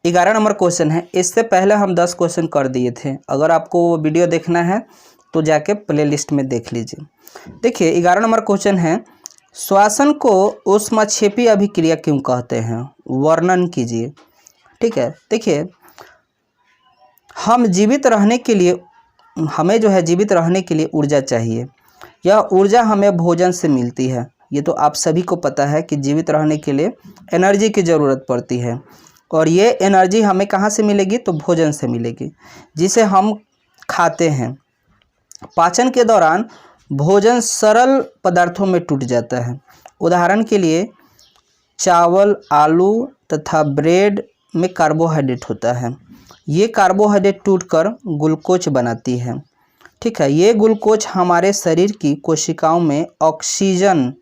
11 number question है। इससे पहले हम 10 क्वेश्चन कर दिए थे। अगर आपको वो वीडियो देखना है तो जाके प्लेलिस्ट में देख लीजिए। देखिए 11 नंबर क्वेश्चन है, श्वसन को ऊष्माक्षेपी अभिक्रिया क्यों कहते हैं, वर्णन कीजिए। ठीक है, देखिए हमें जीवित रहने के लिए ऊर्जा चाहिए। यह ऊर्जा हमें भोजन से मिलती है। ये तो आप सभी को पता है कि जीवित रहने के लिए एनर्जी की ज़रूरत पड़ती है, और ये एनर्जी हमें कहाँ से मिलेगी, तो भोजन से मिलेगी, जिसे हम खाते हैं। पाचन के दौरान भोजन सरल पदार्थों में टूट जाता है। उदाहरण के लिए चावल, आलू तथा ब्रेड में कार्बोहाइड्रेट होता है। ये कार्बोहाइड्रेट टूटकर ग्लूकोज बनाती है। ठीक है, ये ग्लूकोज हमारे शरीर की कोशिकाओं में ऑक्सीजन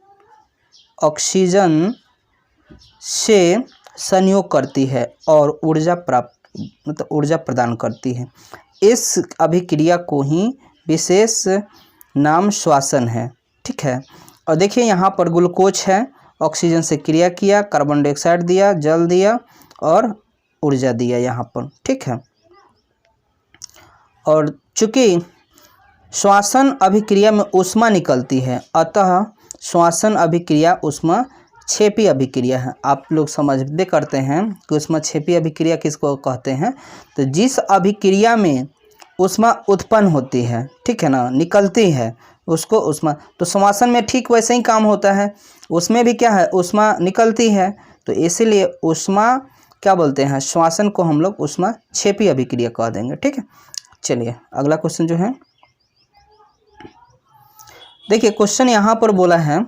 से संयोग करती है और ऊर्जा प्रदान करती है। इस अभिक्रिया को ही विशेष नाम श्वसन है। ठीक है, और देखिए यहाँ पर ग्लूकोज है, ऑक्सीजन से क्रिया किया, कार्बन डाइऑक्साइड दिया, जल दिया और ऊर्जा दिया यहाँ पर। ठीक है, और चूँकि श्वसन अभिक्रिया में ऊष्मा निकलती है, अतः श्वसन अभिक्रिया ऊष्माक्षेपी अभिक्रिया है। आप लोग समझते करते हैं कि ऊष्माक्षेपी अभिक्रिया किसको कहते हैं, तो जिस अभिक्रिया में ऊष्मा उत्पन्न होती है, ठीक है ना, निकलती है, उसको ऊष्मा। तो श्वसन में ठीक वैसे ही काम होता है, उसमें भी क्या है, ऊष्मा निकलती है, तो इसीलिए ऊष्मा क्या बोलते हैं, श्वसन को हम लोग ऊष्माक्षेपी अभिक्रिया कह देंगे। ठीक है, चलिए अगला क्वेश्चन जो है, देखिए क्वेश्चन यहाँ पर बोला है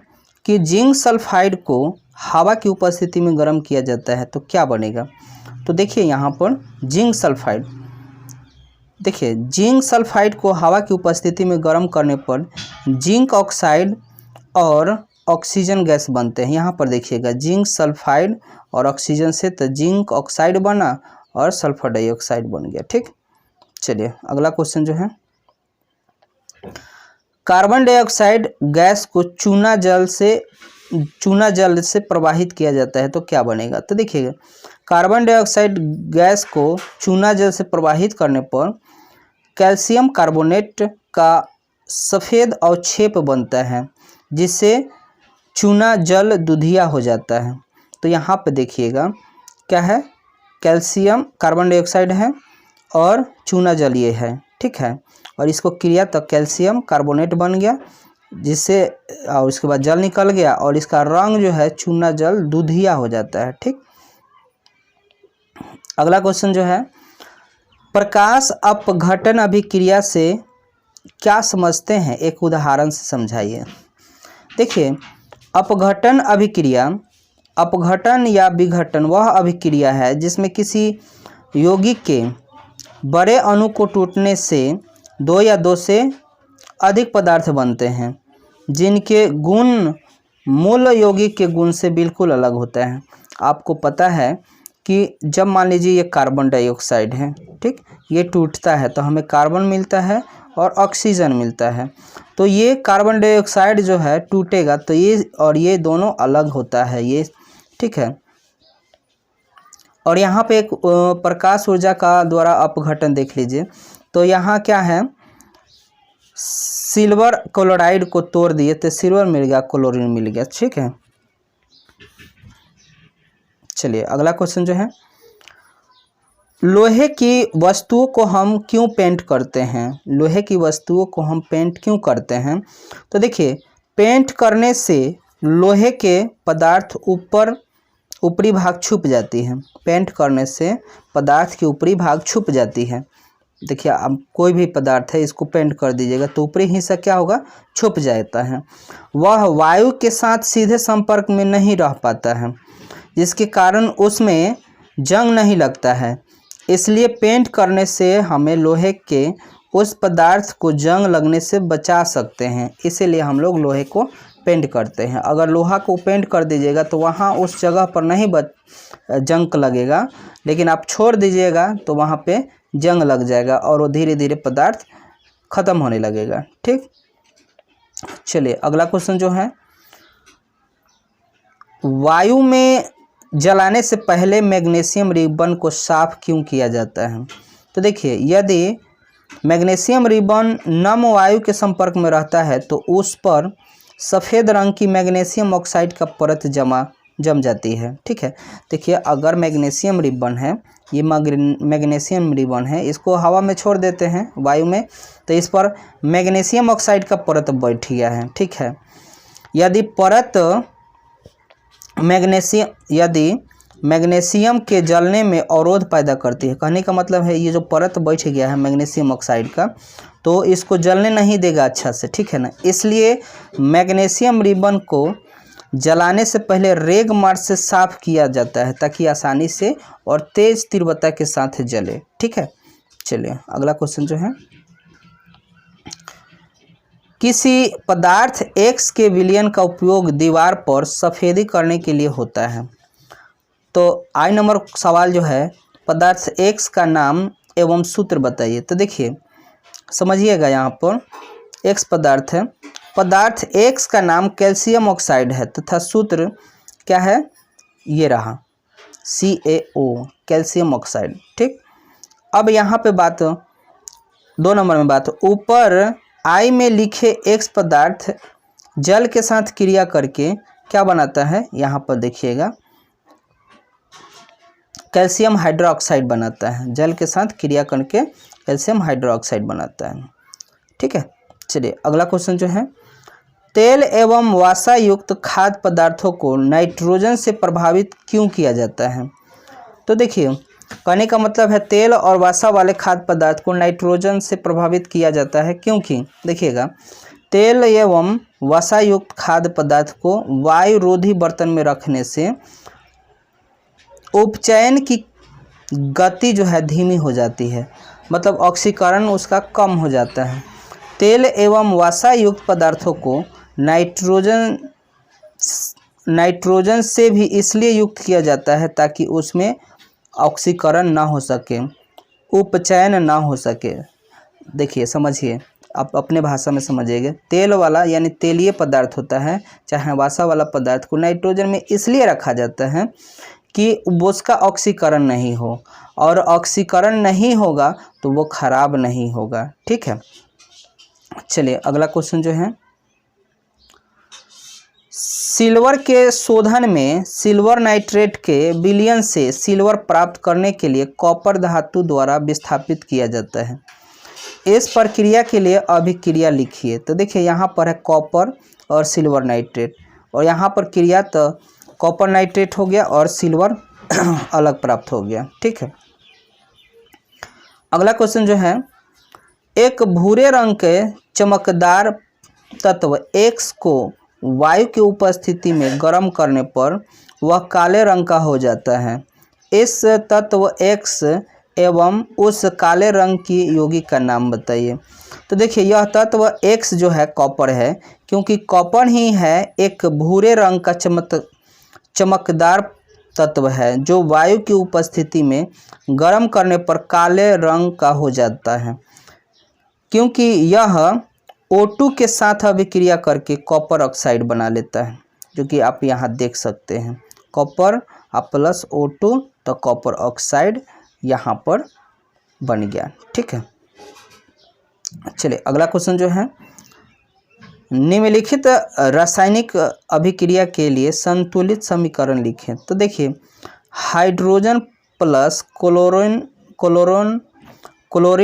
कि जिंक सल्फाइड को हवा की उपस्थिति में गर्म किया जाता है तो क्या बनेगा। तो देखिए यहाँ पर जिंक सल्फाइड को हवा की उपस्थिति में गर्म करने पर जिंक ऑक्साइड और ऑक्सीजन गैस बनते हैं। यहाँ पर देखिएगा जिंक सल्फाइड और ऑक्सीजन से तो जिंक ऑक्साइड बना और सल्फर डाइऑक्साइड बन गया। ठीक, चलिए अगला क्वेश्चन जो है, कार्बन डाइऑक्साइड गैस को चूना जल से प्रवाहित किया जाता है तो क्या बनेगा। तो देखिएगा कार्बन डाइऑक्साइड गैस को चूना जल से प्रवाहित करने पर कैल्शियम कार्बोनेट का सफ़ेद अवक्षेप बनता है, जिससे चूना जल दूधिया हो जाता है। तो यहाँ पे देखिएगा क्या है, कैल्शियम कार्बन डाइऑक्साइड है और चूना जल ये है। ठीक है, और इसको क्रिया तो कैल्शियम कार्बोनेट बन गया, जिससे और उसके बाद जल निकल गया और इसका रंग जो है चूना जल दूधिया हो जाता है। ठीक, अगला क्वेश्चन जो है, प्रकाश अपघटन अभिक्रिया से क्या समझते हैं, एक उदाहरण से समझाइए। देखिए अपघटन या विघटन वह अभिक्रिया है जिसमें किसी यौगिक के बड़े अणु को टूटने से दो या दो से अधिक पदार्थ बनते हैं, जिनके गुण मूल यौगिक के गुण से बिल्कुल अलग होता है। आपको पता है कि जब मान लीजिए ये कार्बन डाइऑक्साइड है, ठीक, ये टूटता है तो हमें कार्बन मिलता है और ऑक्सीजन मिलता है। तो ये कार्बन डाइऑक्साइड जो है टूटेगा तो ये दोनों अलग होता है ये। ठीक है, और यहाँ पे एक प्रकाश ऊर्जा का द्वारा अपघटन देख लीजिए। तो यहाँ क्या है, सिल्वर क्लोराइड को तोड़ दिए तो सिल्वर मिल गया, क्लोरीन मिल गया। ठीक है, चलिए अगला क्वेश्चन जो है, लोहे की वस्तुओं को हम क्यों पेंट करते हैं, लोहे की वस्तुओं को हम पेंट क्यों करते हैं। तो देखिए पेंट करने से लोहे के पदार्थ ऊपरी भाग छुप जाती है। पेंट करने से पदार्थ की ऊपरी भाग छुप जाती है। देखिए अब कोई भी पदार्थ है, इसको पेंट कर दीजिएगा तो ऊपरी हिस्सा क्या होगा, छुप जाता है। वह वायु के साथ सीधे संपर्क में नहीं रह पाता है, जिसके कारण उसमें जंग नहीं लगता है। इसलिए पेंट करने से हमें लोहे के उस पदार्थ को जंग लगने से बचा सकते हैं, इसीलिए हम लोग लोहे को पेंट करते हैं। अगर लोहा को पेंट कर दीजिएगा तो वहाँ उस जगह पर नहीं जंग लगेगा, लेकिन आप छोड़ दीजिएगा तो वहाँ पे जंग लग जाएगा और वो धीरे धीरे पदार्थ ख़त्म होने लगेगा। ठीक, चलिए अगला क्वेश्चन जो है, वायु में जलाने से पहले मैग्नीशियम रिबन को साफ क्यों किया जाता है? तो देखिए, यदि मैग्नीशियम रिबन नम वायु के संपर्क में रहता है तो उस पर सफ़ेद रंग की मैग्नीशियम ऑक्साइड का परत जम जाती है। ठीक है, देखिए अगर मैग्नीशियम रिबन है, ये मैग्नीशियम रिबन है, इसको हवा में छोड़ देते हैं वायु में, तो इस पर मैग्नीशियम ऑक्साइड का परत बैठ गया है। ठीक है, यदि मैग्नीशियम के जलने में अवरोध पैदा करती है, कहने का मतलब है ये जो परत बैठ गया है मैग्नीशियम ऑक्साइड का, तो इसको जलने नहीं देगा अच्छा से। ठीक है ना, इसलिए मैग्नीशियम रिबन को जलाने से पहले रेग मार्च से साफ किया जाता है ताकि आसानी से और तेज तीव्रता के साथ जले। ठीक है, चलिए अगला क्वेश्चन जो है, किसी पदार्थ X के विलयन का उपयोग दीवार पर सफ़ेदी करने के लिए होता है। तो आई नंबर सवाल जो है, पदार्थ X का नाम एवं सूत्र बताइए। तो देखिए समझिएगा, यहाँ पर X पदार्थ है, पदार्थ X का नाम कैल्शियम ऑक्साइड है तथा सूत्र क्या है, ये रहा CaO, कैल्शियम ऑक्साइड। ठीक, अब यहाँ पे बात 2 नंबर में बात, ऊपर I में लिखे X पदार्थ जल के साथ क्रिया करके क्या बनाता है, यहाँ पर देखिएगा कैल्शियम हाइड्रोक्साइड बनाता है, जल के साथ क्रिया करके कैल्शियम हाइड्रोक्साइड बनाता है। ठीक है, चलिए अगला क्वेश्चन जो है, तेल एवं वसा युक्त खाद्य पदार्थों को नाइट्रोजन से प्रभावित क्यों किया जाता है? तो देखिए कहने का मतलब है तेल और वसा वाले खाद्य पदार्थ को नाइट्रोजन से प्रभावित किया जाता है, क्योंकि देखिएगा तेल एवं वसा युक्त खाद्य पदार्थ को वायु रोधी बर्तन में रखने से उपचयन की गति जो है धीमी हो जाती है, मतलब ऑक्सीकरण उसका कम हो जाता है। तेल एवं वसा युक्त पदार्थों को नाइट्रोजन से भी इसलिए युक्त किया जाता है ताकि उसमें ऑक्सीकरण ना हो सके, उपचयन ना हो सके। देखिए समझिए, आप अपने भाषा में समझिएगा, तेल वाला यानी तेलीय पदार्थ होता है, चाहे वसा वाला पदार्थ को नाइट्रोजन में इसलिए रखा जाता है कि उसका ऑक्सीकरण नहीं हो, और ऑक्सीकरण नहीं होगा तो वो खराब नहीं होगा। ठीक है, चलिए अगला क्वेश्चन जो है, सिल्वर के शोधन में सिल्वर नाइट्रेट के विलयन से सिल्वर प्राप्त करने के लिए कॉपर धातु द्वारा विस्थापित किया जाता है। इस प्रक्रिया के लिए अभिक्रिया लिखिए। तो देखिए यहाँ पर है कॉपर और सिल्वर नाइट्रेट, और यहाँ पर क्रिया तो कॉपर नाइट्रेट हो गया और सिल्वर अलग प्राप्त हो गया। ठीक है, अगला क्वेश्चन जो है, एक भूरे रंग के चमकदार तत्व X को वायु की उपस्थिति में गर्म करने पर वह काले रंग का हो जाता है। इस तत्व X एवं उस काले रंग की यौगिक का नाम बताइए। तो देखिए यह तत्व X जो है कॉपर है, क्योंकि कॉपर ही है एक भूरे रंग का चमकदार तत्व है जो वायु की उपस्थिति में गर्म करने पर काले रंग का हो जाता है, क्योंकि यह O2 के साथ अभिक्रिया करके कॉपर ऑक्साइड बना लेता है, जो कि आप यहाँ देख सकते हैं, कॉपर प्लस O2 तो कॉपर ऑक्साइड यहाँ पर बन गया। ठीक है, चलिए अगला क्वेश्चन जो है, निम्नलिखित रासायनिक अभिक्रिया के लिए संतुलित समीकरण लिखें। तो देखिए हाइड्रोजन प्लस क्लोरीन